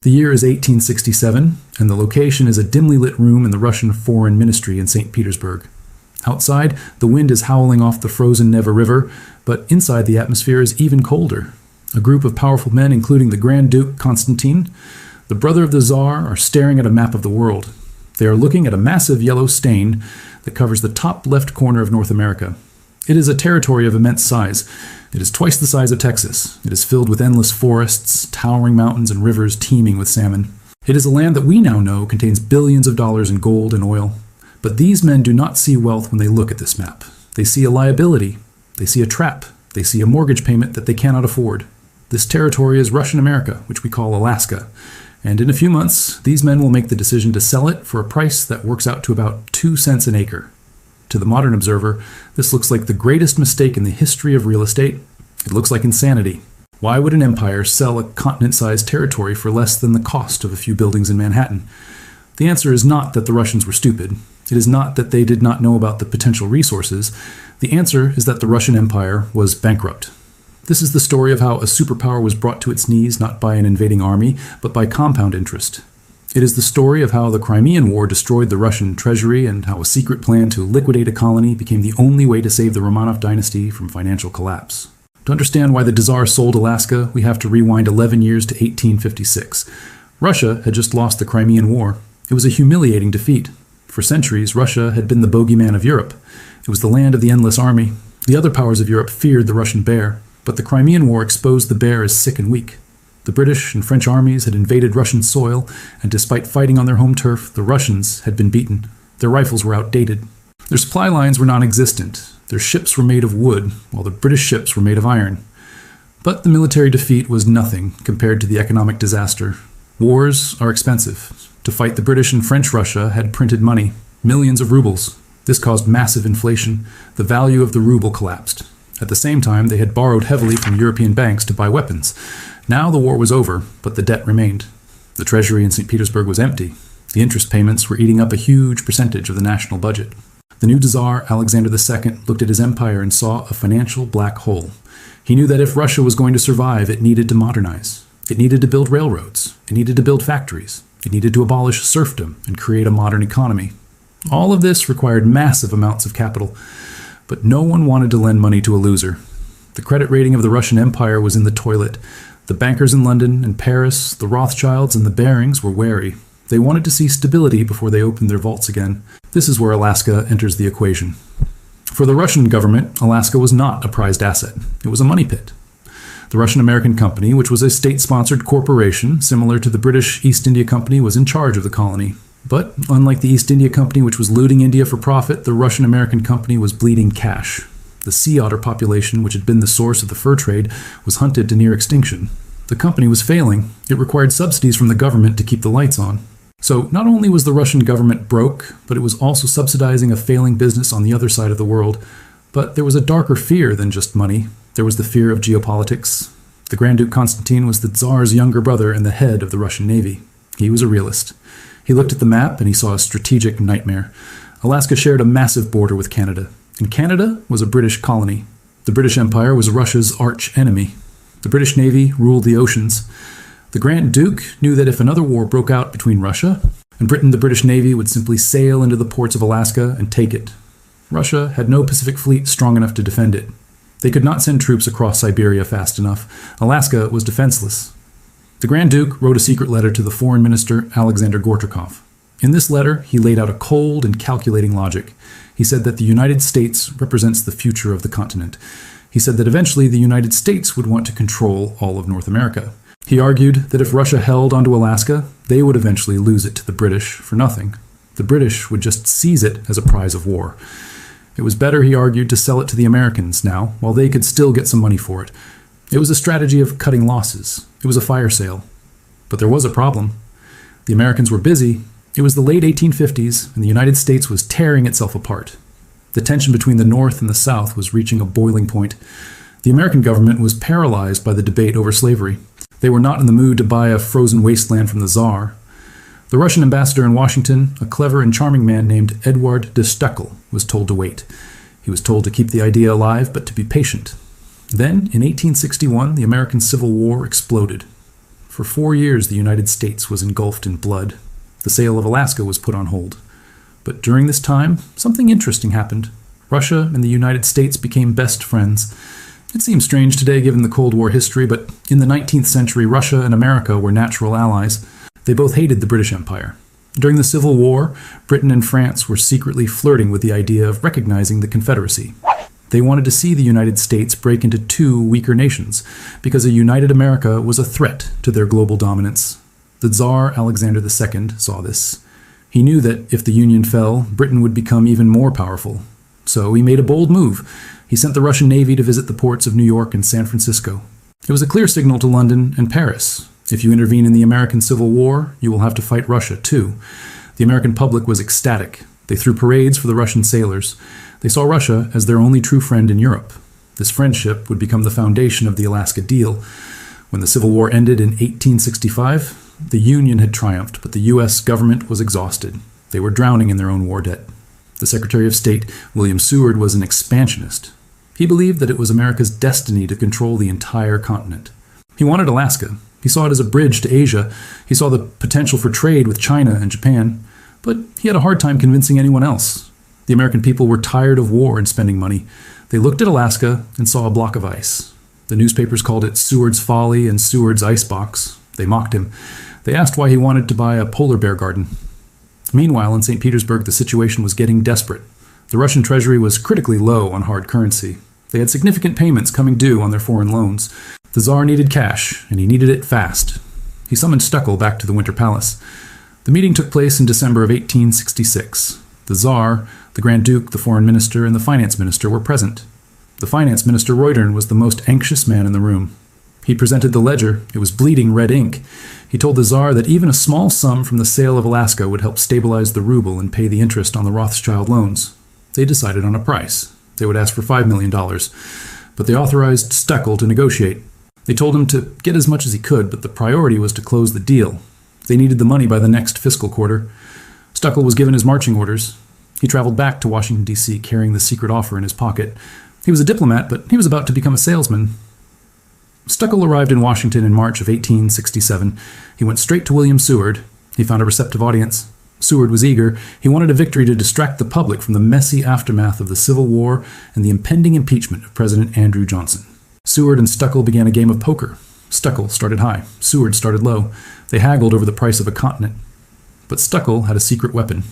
The year is 1867, and the location is a dimly lit room in the Russian Foreign Ministry in St. Petersburg. Outside, the wind is howling off the frozen Neva River, but inside the atmosphere is even colder. A group of powerful men, including the Grand Duke Constantine, the brother of the Tsar, are staring at a map of the world. They are looking at a massive yellow stain that covers the top left corner of North America. It is a territory of immense size. It is twice the size of Texas. It is filled with endless forests, towering mountains, and rivers teeming with salmon. It is a land that we now know contains billions of dollars in gold and oil. But these men do not see wealth when they look at this map. They see a liability. They see a trap. They see a mortgage payment that they cannot afford. This territory is Russian America, which we call Alaska. And in a few months, these men will make the decision to sell it for a price that works out to about 2 cents an acre. To the modern observer, this looks like the greatest mistake in the history of real estate. It looks like insanity. Why would an empire sell a continent-sized territory for less than the cost of a few buildings in Manhattan? The answer is not that the Russians were stupid. It is not that they did not know about the potential resources. The answer is that the Russian Empire was bankrupt. This is the story of how a superpower was brought to its knees not by an invading army, but by compound interest. It is the story of how the Crimean War destroyed the Russian treasury and how a secret plan to liquidate a colony became the only way to save the Romanov dynasty from financial collapse. To understand why the Tsar sold Alaska, we have to rewind 11 years to 1856. Russia had just lost the Crimean War. It was a humiliating defeat. For centuries, Russia had been the bogeyman of Europe. It was the land of the endless army. The other powers of Europe feared the Russian bear, but the Crimean War exposed the bear as sick and weak. The British and French armies had invaded Russian soil, and despite fighting on their home turf, the Russians had been beaten. Their rifles were outdated. Their supply lines were non-existent. Their ships were made of wood, while the British ships were made of iron. But the military defeat was nothing compared to the economic disaster. Wars are expensive. To fight the British and French Russia had printed money, millions of rubles. This caused massive inflation. The value of the ruble collapsed. At the same time, they had borrowed heavily from European banks to buy weapons. Now the war was over, but the debt remained. The treasury in St. Petersburg was empty. The interest payments were eating up a huge percentage of the national budget. The new Tsar, Alexander II, looked at his empire and saw a financial black hole. He knew that if Russia was going to survive, it needed to modernize. It needed to build railroads. It needed to build factories. It needed to abolish serfdom and create a modern economy. All of this required massive amounts of capital, but no one wanted to lend money to a loser. The credit rating of the Russian Empire was in the toilet. The bankers in London and Paris, the Rothschilds and the Barings were wary. They wanted to see stability before they opened their vaults again. This is where Alaska enters the equation. For the Russian government, Alaska was not a prized asset. It was a money pit. The Russian-American Company, which was a state-sponsored corporation similar to the British East India Company, was in charge of the colony. But unlike the East India Company, which was looting India for profit, the Russian-American Company was bleeding cash. The sea otter population, which had been the source of the fur trade, was hunted to near extinction. The company was failing. It required subsidies from the government to keep the lights on. So not only was the Russian government broke, but it was also subsidizing a failing business on the other side of the world. But there was a darker fear than just money. There was the fear of geopolitics. The Grand Duke Constantine was the Tsar's younger brother and the head of the Russian Navy. He was a realist. He looked at the map and he saw a strategic nightmare. Alaska shared a massive border with Canada, and Canada was a British colony. The British Empire was Russia's arch enemy. The British Navy ruled the oceans. The Grand Duke knew that if another war broke out between Russia and Britain, the British Navy would simply sail into the ports of Alaska and take it. Russia had no Pacific fleet strong enough to defend it. They could not send troops across Siberia fast enough. Alaska was defenseless. The Grand Duke wrote a secret letter to the Foreign Minister, Alexander Gorchakov. In this letter, he laid out a cold and calculating logic. He said that the United States represents the future of the continent. He said that eventually the United States would want to control all of North America. He argued that if Russia held onto Alaska, they would eventually lose it to the British for nothing. The British would just seize it as a prize of war. It was better, he argued, to sell it to the Americans now, while they could still get some money for it. It was a strategy of cutting losses. It was a fire sale. But there was a problem. The Americans were busy. It was the late 1850s, and the United States was tearing itself apart. The tension between the North and the South was reaching a boiling point. The American government was paralyzed by the debate over slavery. They were not in the mood to buy a frozen wasteland from the Tsar. The Russian ambassador in Washington, a clever and charming man named Edward de Steckel, was told to wait. He was told to keep the idea alive, but to be patient. Then, in 1861, the American Civil War exploded. For 4 years, the United States was engulfed in blood. The sale of Alaska was put on hold. But during this time, something interesting happened. Russia and the United States became best friends. It seems strange today given the Cold War history, but in the 19th century, Russia and America were natural allies. They both hated the British Empire. During the Civil War, Britain and France were secretly flirting with the idea of recognizing the Confederacy. They wanted to see the United States break into two weaker nations, because a united America was a threat to their global dominance. The Tsar Alexander II saw this. He knew that if the Union fell, Britain would become even more powerful. So he made a bold move. He sent the Russian Navy to visit the ports of New York and San Francisco. It was a clear signal to London and Paris. If you intervene in the American Civil War, you will have to fight Russia too. The American public was ecstatic. They threw parades for the Russian sailors. They saw Russia as their only true friend in Europe. This friendship would become the foundation of the Alaska deal. When the Civil War ended in 1865, the Union had triumphed, but the U.S. government was exhausted. They were drowning in their own war debt. The Secretary of State, William Seward, was an expansionist. He believed that it was America's destiny to control the entire continent. He wanted Alaska. He saw it as a bridge to Asia. He saw the potential for trade with China and Japan. But he had a hard time convincing anyone else. The American people were tired of war and spending money. They looked at Alaska and saw a block of ice. The newspapers called it Seward's Folly and Seward's Icebox. They mocked him. They asked why he wanted to buy a polar bear garden. Meanwhile, in St. Petersburg, the situation was getting desperate. The Russian treasury was critically low on hard currency. They had significant payments coming due on their foreign loans. The Tsar needed cash, and he needed it fast. He summoned Stuckel back to the Winter Palace. The meeting took place in December of 1866. The Tsar, the Grand Duke, the Foreign Minister, and the Finance Minister were present. The Finance Minister, Reutern, was the most anxious man in the room. He presented the ledger. It was bleeding red ink. He told the Tsar that even a small sum from the sale of Alaska would help stabilize the ruble and pay the interest on the Rothschild loans. They decided on a price. They would ask for $5 million. But they authorized Stuckel to negotiate. They told him to get as much as he could, but the priority was to close the deal. They needed the money by the next fiscal quarter. Stuckel was given his marching orders. He traveled back to Washington, D.C., carrying the secret offer in his pocket. He was a diplomat, but he was about to become a salesman. Stuckel arrived in Washington in March of 1867. He went straight to William Seward. He found a receptive audience. Seward was eager. He wanted a victory to distract the public from the messy aftermath of the Civil War and the impending impeachment of President Andrew Johnson. Seward and Stuckel began a game of poker. Stuckel started high. Seward started low. They haggled over the price of a continent. But Stuckel had a secret weapon.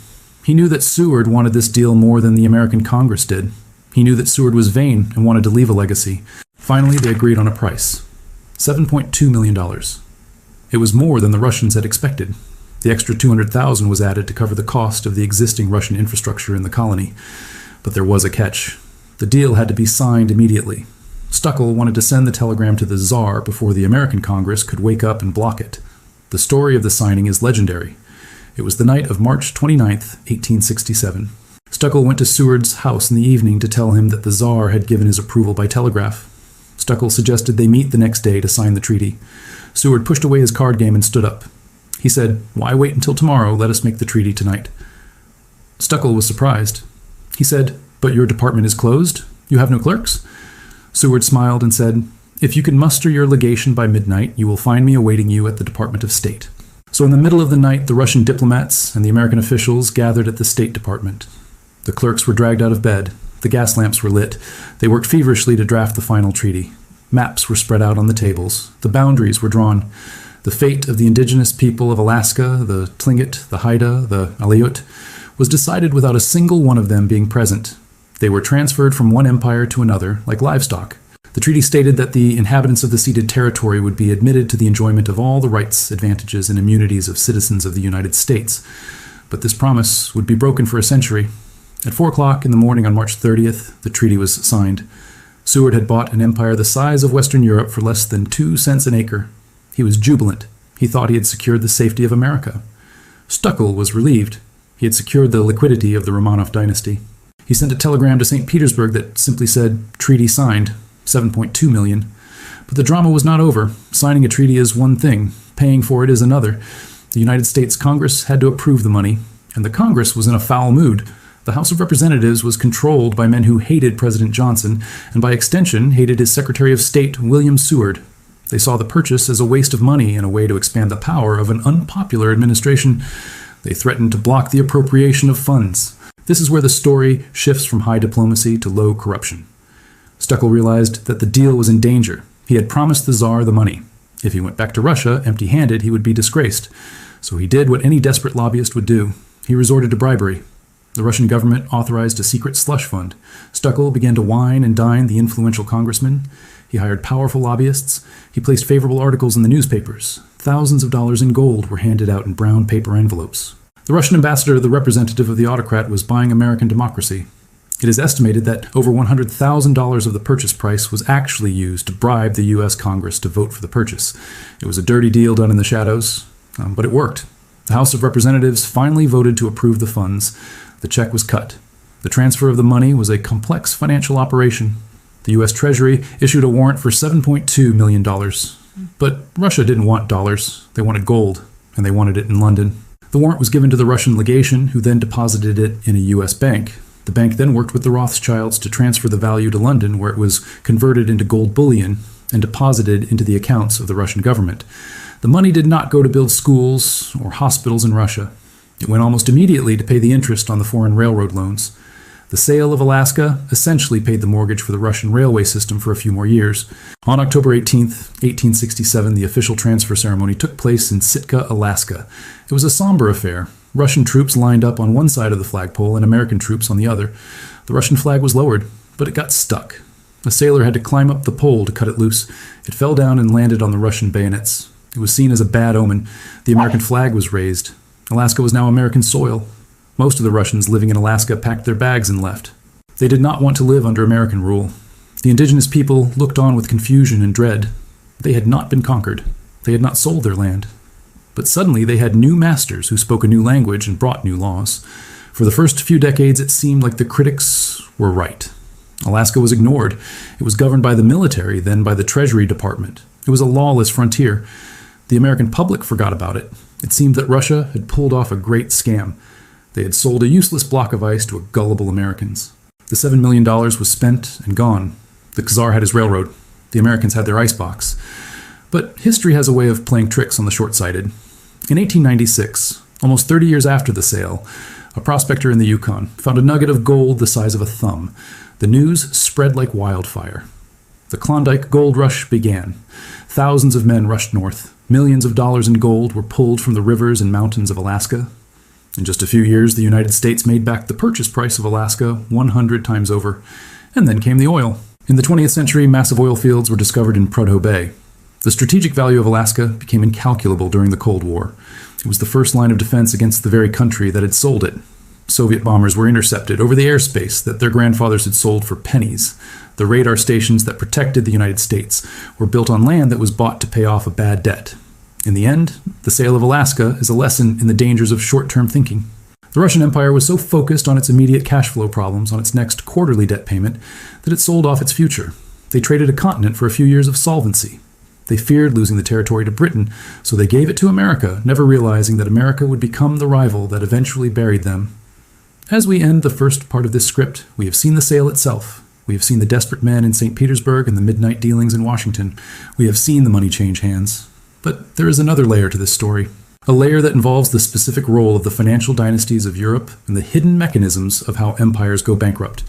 He knew that Seward wanted this deal more than the American Congress did. He knew that Seward was vain and wanted to leave a legacy. Finally, they agreed on a price. $7.2 million. It was more than the Russians had expected. The extra $200,000 was added to cover the cost of the existing Russian infrastructure in the colony. But there was a catch. The deal had to be signed immediately. Stuckel wanted to send the telegram to the Tsar before the American Congress could wake up and block it. The story of the signing is legendary. It was the night of March 29, 1867. Stuckel went to Seward's house in the evening to tell him that the Tsar had given his approval by telegraph. Stuckel suggested they meet the next day to sign the treaty. Seward pushed away his card game and stood up. He said, "Why wait until tomorrow? Let us make the treaty tonight." Stuckel was surprised. He said, "But your department is closed? You have no clerks?" Seward smiled and said, "If you can muster your legation by midnight, you will find me awaiting you at the Department of State." So in the middle of the night, the Russian diplomats and the American officials gathered at the State Department. The clerks were dragged out of bed. The gas lamps were lit. They worked feverishly to draft the final treaty. Maps were spread out on the tables. The boundaries were drawn. The fate of the indigenous people of Alaska, the Tlingit, the Haida, the Aleut, was decided without a single one of them being present. They were transferred from one empire to another, like livestock. The treaty stated that the inhabitants of the ceded territory would be admitted to the enjoyment of all the rights, advantages, and immunities of citizens of the United States. But this promise would be broken for a century. At 4 o'clock in the morning on March 30th, the treaty was signed. Seward had bought an empire the size of Western Europe for less than 2 cents an acre. He was jubilant. He thought he had secured the safety of America. Stuckel was relieved. He had secured the liquidity of the Romanov dynasty. He sent a telegram to St. Petersburg that simply said, "Treaty signed, $7.2 million. But the drama was not over. Signing a treaty is one thing. Paying for it is another. The United States Congress had to approve the money, and the Congress was in a foul mood. The House of Representatives was controlled by men who hated President Johnson, and by extension hated his Secretary of State, William Seward. They saw the purchase as a waste of money and a way to expand the power of an unpopular administration. They threatened to block the appropriation of funds. This is where the story shifts from high diplomacy to low corruption. Stuckel realized that the deal was in danger. He had promised the Tsar the money. If he went back to Russia empty-handed, he would be disgraced. So he did what any desperate lobbyist would do. He resorted to bribery. The Russian government authorized a secret slush fund. Stuckel began to wine and dine the influential congressmen. He hired powerful lobbyists. He placed favorable articles in the newspapers. Thousands of dollars in gold were handed out in brown paper envelopes. The Russian ambassador, the representative of the autocrat, was buying American democracy. It is estimated that over $100,000 of the purchase price was actually used to bribe the U.S. Congress to vote for the purchase. It was a dirty deal done in the shadows, but it worked. The House of Representatives finally voted to approve the funds. The check was cut. The transfer of the money was a complex financial operation. The U.S. Treasury issued a warrant for $7.2 million. But Russia didn't want dollars. They wanted gold, and they wanted it in London. The warrant was given to the Russian legation, who then deposited it in a U.S. bank. The bank then worked with the Rothschilds to transfer the value to London, where it was converted into gold bullion and deposited into the accounts of the Russian government. The money did not go to build schools or hospitals in Russia. It went almost immediately to pay the interest on the foreign railroad loans. The sale of Alaska essentially paid the mortgage for the Russian railway system for a few more years. On October 18, 1867, the official transfer ceremony took place in Sitka, Alaska. It was a somber affair. Russian troops lined up on one side of the flagpole and American troops on the other. The Russian flag was lowered, but it got stuck. A sailor had to climb up the pole to cut it loose. It fell down and landed on the Russian bayonets. It was seen as a bad omen. The American flag was raised. Alaska was now American soil. Most of the Russians living in Alaska packed their bags and left. They did not want to live under American rule. The indigenous people looked on with confusion and dread. They had not been conquered. They had not sold their land. But suddenly they had new masters who spoke a new language and brought new laws. For the first few decades, it seemed like the critics were right. Alaska was ignored. It was governed by the military, then by the Treasury Department. It was a lawless frontier. The American public forgot about it. It seemed that Russia had pulled off a great scam. They had sold a useless block of ice to gullible Americans. The $7 million was spent and gone. The Tsar had his railroad. The Americans had their icebox. But history has a way of playing tricks on the short-sighted. In 1896, almost 30 years after the sale, a prospector in the Yukon found a nugget of gold the size of a thumb. The news spread like wildfire. The Klondike Gold Rush began. Thousands of men rushed north. Millions of dollars in gold were pulled from the rivers and mountains of Alaska. In just a few years, the United States made back the purchase price of Alaska 100 times over. And then came the oil. In the 20th century, massive oil fields were discovered in Prudhoe Bay. The strategic value of Alaska became incalculable during the Cold War. It was the first line of defense against the very country that had sold it. Soviet bombers were intercepted over the airspace that their grandfathers had sold for pennies. The radar stations that protected the United States were built on land that was bought to pay off a bad debt. In the end, the sale of Alaska is a lesson in the dangers of short-term thinking. The Russian Empire was so focused on its immediate cash flow problems on its next quarterly debt payment that it sold off its future. They traded a continent for a few years of solvency. They feared losing the territory to Britain, so they gave it to America, never realizing that America would become the rival that eventually buried them. As we end the first part of this script, we have seen the sale itself. We have seen the desperate men in St. Petersburg and the midnight dealings in Washington. We have seen the money change hands. But there is another layer to this story, a layer that involves the specific role of the financial dynasties of Europe and the hidden mechanisms of how empires go bankrupt.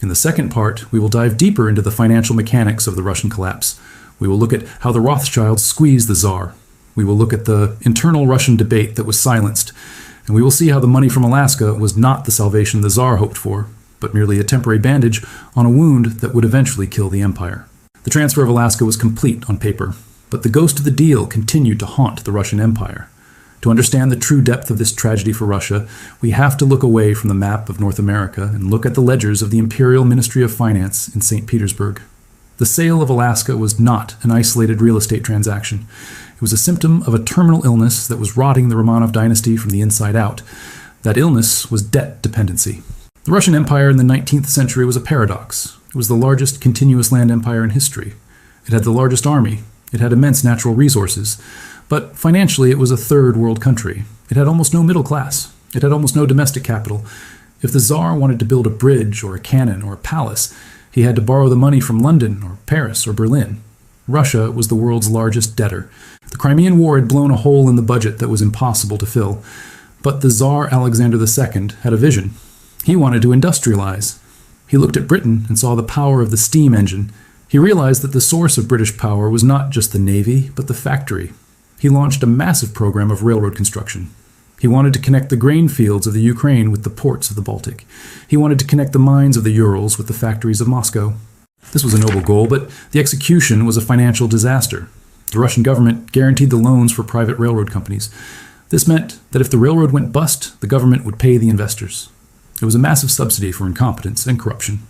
In the second part, we will dive deeper into the financial mechanics of the Russian collapse. We will look at how the Rothschilds squeezed the Tsar. We will look at the internal Russian debate that was silenced. And we will see how the money from Alaska was not the salvation the Tsar hoped for, but merely a temporary bandage on a wound that would eventually kill the empire. The transfer of Alaska was complete on paper, but the ghost of the deal continued to haunt the Russian Empire. To understand the true depth of this tragedy for Russia, we have to look away from the map of North America and look at the ledgers of the Imperial Ministry of Finance in St. Petersburg. The sale of Alaska was not an isolated real estate transaction. It was a symptom of a terminal illness that was rotting the Romanov dynasty from the inside out. That illness was debt dependency. The Russian Empire in the 19th century was a paradox. It was the largest continuous land empire in history. It had the largest army. It had immense natural resources. But financially, it was a third world country. It had almost no middle class. It had almost no domestic capital. If the Tsar wanted to build a bridge or a cannon or a palace, he had to borrow the money from London or Paris or Berlin. Russia was the world's largest debtor. The Crimean War had blown a hole in the budget that was impossible to fill. But the Tsar Alexander II had a vision. He wanted to industrialize. He looked at Britain and saw the power of the steam engine. He realized that the source of British power was not just the navy, but the factory. He launched a massive program of railroad construction. He wanted to connect the grain fields of the Ukraine with the ports of the Baltic. He wanted to connect the mines of the Urals with the factories of Moscow. This was a noble goal, but the execution was a financial disaster. The Russian government guaranteed the loans for private railroad companies. This meant that if the railroad went bust, the government would pay the investors. It was a massive subsidy for incompetence and corruption.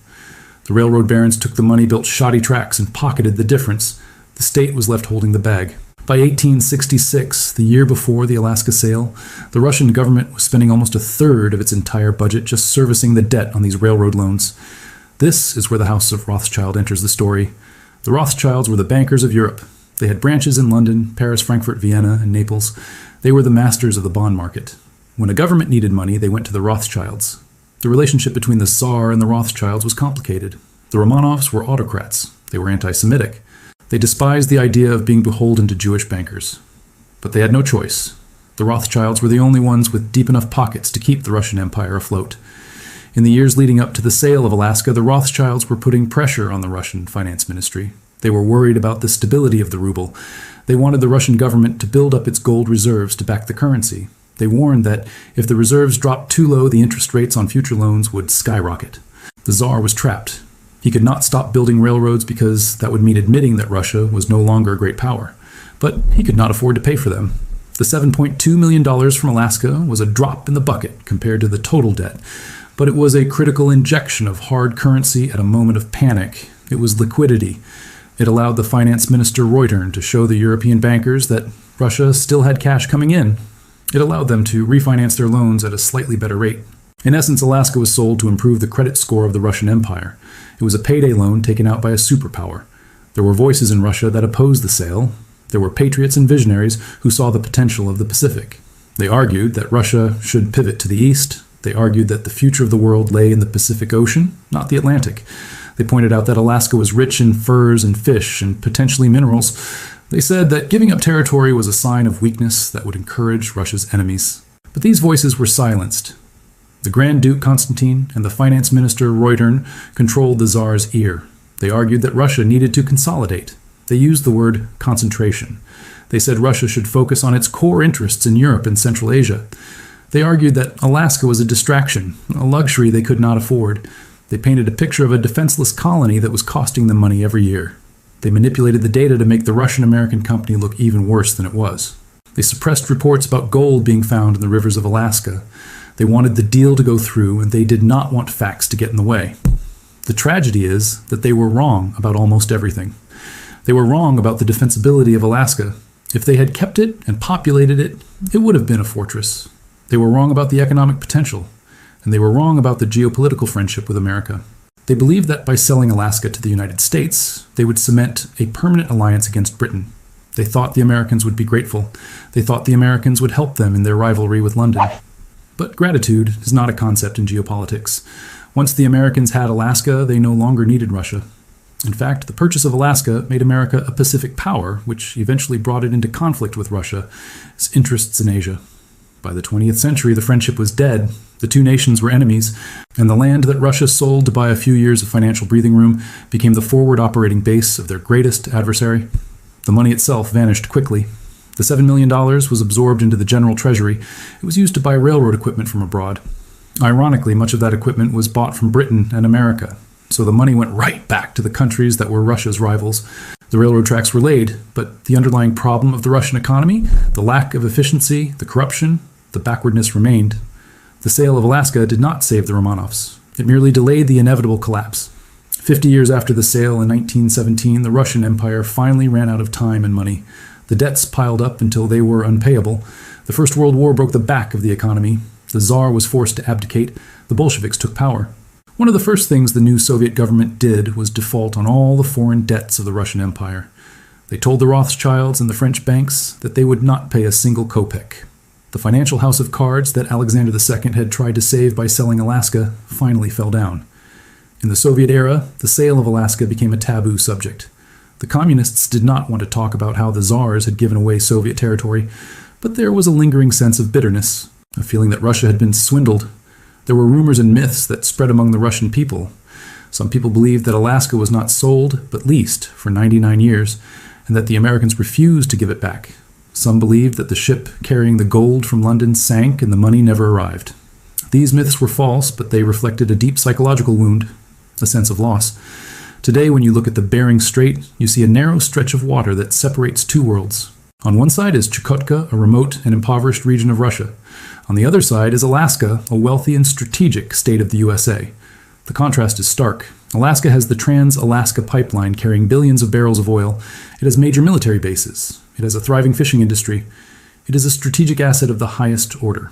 The railroad barons took the money, built shoddy tracks, and pocketed the difference. The state was left holding the bag. By 1866, the year before the Alaska sale, the Russian government was spending almost a third of its entire budget just servicing the debt on these railroad loans. This is where the House of Rothschild enters the story. The Rothschilds were the bankers of Europe. They had branches in London, Paris, Frankfurt, Vienna, and Naples. They were the masters of the bond market. When a government needed money, they went to the Rothschilds. The relationship between the Tsar and the Rothschilds was complicated. The Romanovs were autocrats. They were anti-Semitic. They despised the idea of being beholden to Jewish bankers. But they had no choice. The Rothschilds were the only ones with deep enough pockets to keep the Russian Empire afloat. In the years leading up to the sale of Alaska, the Rothschilds were putting pressure on the Russian finance ministry. They were worried about the stability of the ruble. They wanted the Russian government to build up its gold reserves to back the currency. They warned that if the reserves dropped too low, the interest rates on future loans would skyrocket. The Tsar was trapped. He could not stop building railroads because that would mean admitting that Russia was no longer a great power. But he could not afford to pay for them. The $7.2 million from Alaska was a drop in the bucket compared to the total debt. But it was a critical injection of hard currency at a moment of panic. It was liquidity. It allowed the finance minister Reutern to show the European bankers that Russia still had cash coming in. It allowed them to refinance their loans at a slightly better rate. In essence, Alaska was sold to improve the credit score of the Russian Empire. It was a payday loan taken out by a superpower. There were voices in Russia that opposed the sale. There were patriots and visionaries who saw the potential of the Pacific. They argued that Russia should pivot to the east. They argued that the future of the world lay in the Pacific Ocean, not the Atlantic. They pointed out that Alaska was rich in furs and fish and potentially minerals. They said that giving up territory was a sign of weakness that would encourage Russia's enemies. But these voices were silenced. The Grand Duke Constantine and the finance minister Reutern controlled the Tsar's ear. They argued that Russia needed to consolidate. They used the word concentration. They said Russia should focus on its core interests in Europe and Central Asia. They argued that Alaska was a distraction, a luxury they could not afford. They painted a picture of a defenseless colony that was costing them money every year. They manipulated the data to make the Russian-American company look even worse than it was. They suppressed reports about gold being found in the rivers of Alaska. They wanted the deal to go through, and they did not want facts to get in the way. The tragedy is that they were wrong about almost everything. They were wrong about the defensibility of Alaska. If they had kept it and populated it, it would have been a fortress. They were wrong about the economic potential, and they were wrong about the geopolitical friendship with America. They believed that by selling Alaska to the United States, they would cement a permanent alliance against Britain. They thought the Americans would be grateful. They thought the Americans would help them in their rivalry with London. But gratitude is not a concept in geopolitics. Once the Americans had Alaska, they no longer needed Russia. In fact, the purchase of Alaska made America a Pacific power, which eventually brought it into conflict with Russia's interests in Asia. By the 20th century, the friendship was dead. The two nations were enemies, and the land that Russia sold to buy a few years of financial breathing room became the forward operating base of their greatest adversary. The money itself vanished quickly. The $7 million was absorbed into the general treasury. It was used to buy railroad equipment from abroad. Ironically, much of that equipment was bought from Britain and America, so the money went right back to the countries that were Russia's rivals. The railroad tracks were laid, but the underlying problem of the Russian economy, the lack of efficiency, the corruption, the backwardness remained. The sale of Alaska did not save the Romanovs. It merely delayed the inevitable collapse. 50 years after the sale in 1917, the Russian Empire finally ran out of time and money. The debts piled up until they were unpayable. The First World War broke the back of the economy. The Tsar was forced to abdicate. The Bolsheviks took power. One of the first things the new Soviet government did was default on all the foreign debts of the Russian Empire. They told the Rothschilds and the French banks that they would not pay a single kopeck. The financial house of cards that Alexander II had tried to save by selling Alaska finally fell down. In the Soviet era, the sale of Alaska became a taboo subject. The communists did not want to talk about how the Tsars had given away Soviet territory, but there was a lingering sense of bitterness, a feeling that Russia had been swindled. There were rumors and myths that spread among the Russian people. Some people believed that Alaska was not sold, but leased for 99 years, and that the Americans refused to give it back. Some believed that the ship carrying the gold from London sank and the money never arrived. These myths were false, but they reflected a deep psychological wound, a sense of loss. Today, when you look at the Bering Strait, you see a narrow stretch of water that separates two worlds. On one side is Chukotka, a remote and impoverished region of Russia. On the other side is Alaska, a wealthy and strategic state of the USA. The contrast is stark. Alaska has the Trans-Alaska Pipeline carrying billions of barrels of oil. It has major military bases. It has a thriving fishing industry. It is a strategic asset of the highest order.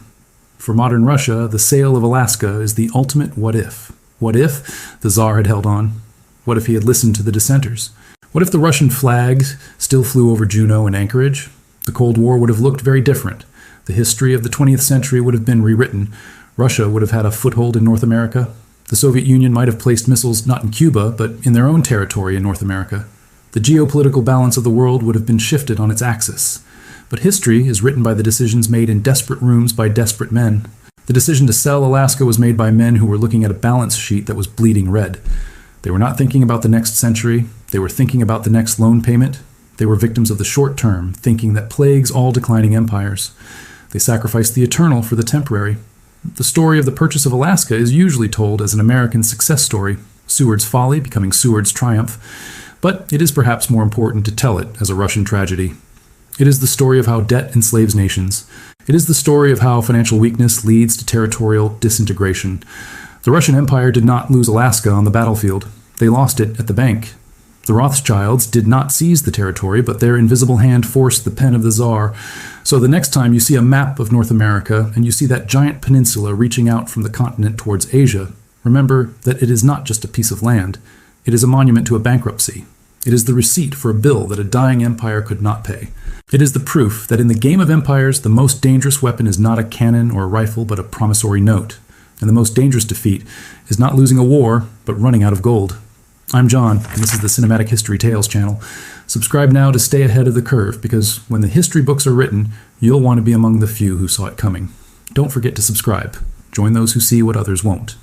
For modern Russia, the sale of Alaska is the ultimate what if. What if the Tsar had held on? What if he had listened to the dissenters? What if the Russian flags still flew over Juneau and Anchorage? The Cold War would have looked very different. The history of the 20th century would have been rewritten. Russia would have had a foothold in North America. The Soviet Union might have placed missiles not in Cuba, but in their own territory in North America. The geopolitical balance of the world would have been shifted on its axis. But history is written by the decisions made in desperate rooms by desperate men. The decision to sell Alaska was made by men who were looking at a balance sheet that was bleeding red. They were not thinking about the next century. They were thinking about the next loan payment. They were victims of the short term, thinking that plagues all declining empires. They sacrificed the eternal for the temporary. The story of the purchase of Alaska is usually told as an American success story, Seward's folly becoming Seward's triumph, but it is perhaps more important to tell it as a Russian tragedy. It is the story of how debt enslaves nations. It is the story of how financial weakness leads to territorial disintegration. The Russian Empire did not lose Alaska on the battlefield. They lost it at the bank. The Rothschilds did not seize the territory, but their invisible hand forced the pen of the Tsar. So the next time you see a map of North America and you see that giant peninsula reaching out from the continent towards Asia, remember that it is not just a piece of land. It is a monument to a bankruptcy. It is the receipt for a bill that a dying empire could not pay. It is the proof that in the game of empires, the most dangerous weapon is not a cannon or a rifle, but a promissory note. And the most dangerous defeat is not losing a war, but running out of gold. I'm John, and this is the Cinematic History Tales channel. Subscribe now to stay ahead of the curve, because when the history books are written, you'll want to be among the few who saw it coming. Don't forget to subscribe. Join those who see what others won't.